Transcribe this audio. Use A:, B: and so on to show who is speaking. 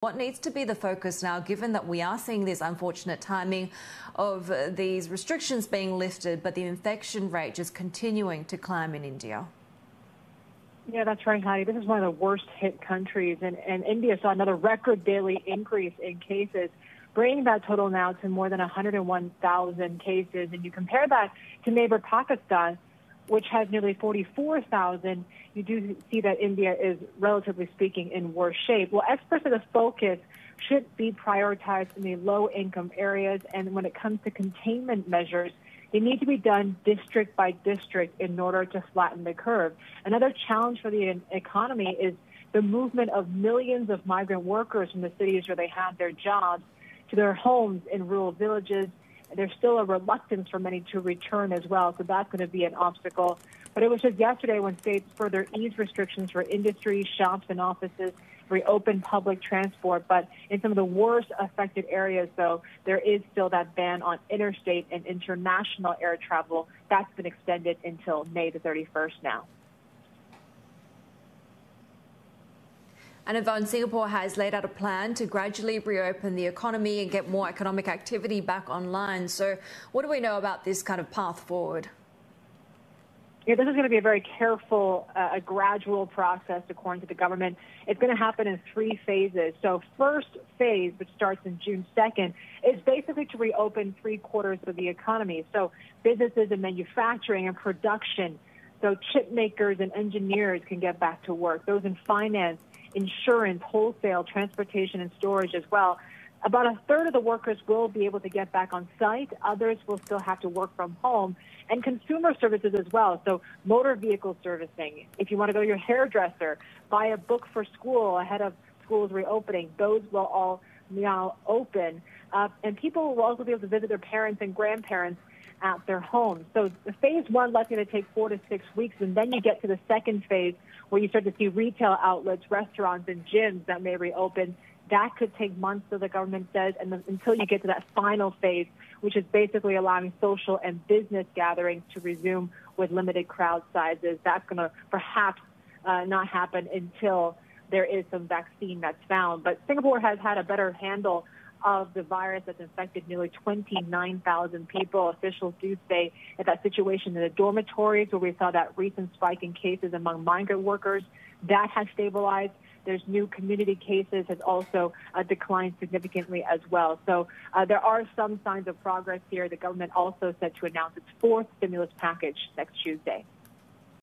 A: What needs to be the focus now, given that we are seeing this unfortunate timing of these restrictions being lifted, but the infection rate just continuing to climb in India?
B: Yeah, that's right, Heidi. This is one of the worst hit countries, and India saw another record daily increase in cases, bringing that total now to more than 101,000 cases. And you compare that to neighbor Pakistan, which has nearly 44,000, you do see that India is, relatively speaking, in worse shape. Well, experts say the focus should be prioritized in the low-income areas, and when it comes to containment measures, they need to be done district by district in order to flatten the curve. Another challenge for the economy is the movement of millions of migrant workers from the cities where they have their jobs to their homes in rural villages. There's still a reluctance for many to return as well, so that's going to be an obstacle. But it was just yesterday when states further eased restrictions for industry, shops, and offices, reopened public transport. But in some of the worst affected areas, though, there is still that ban on interstate and international air travel. That's been extended until May the 31st now.
A: And Yvonne, Singapore has laid out a plan to gradually reopen the economy and get more economic activity back online. So what do we know about this kind of path forward?
B: Yeah, this is going to be a very careful, a gradual process, according to the government. It's going to happen in 3 phases. So first phase, which starts in June 2nd, is basically to reopen 3/4 of the economy. So businesses and manufacturing and production, so chip makers and engineers can get back to work. Those in finance, insurance, wholesale, transportation, and storage as well. About 1/3 of the workers will be able to get back on site. Others will still have to work from home. And consumer services as well. So motor vehicle servicing. If you want to go to your hairdresser, buy a book for school ahead of schools reopening, those will all now open. And people will also be able to visit their parents and grandparents at their homes. So the phase 1 likely to take 4 to 6 weeks, and then you get to the second phase where you start to see retail outlets, restaurants, and gyms that may reopen. That could take months, so the government says, and until you get to that final phase, which is basically allowing social and business gatherings to resume with limited crowd sizes. That's going to perhaps not happen until there is some vaccine that's found. But Singapore has had a better handle of the virus that's infected nearly 29,000 people. Officials do say that that situation in the dormitories, where we saw that recent spike in cases among migrant workers, that has stabilized. There's new community cases has also declined significantly as well. So there are some signs of progress here. The government also set to announce its 4th stimulus package next Tuesday.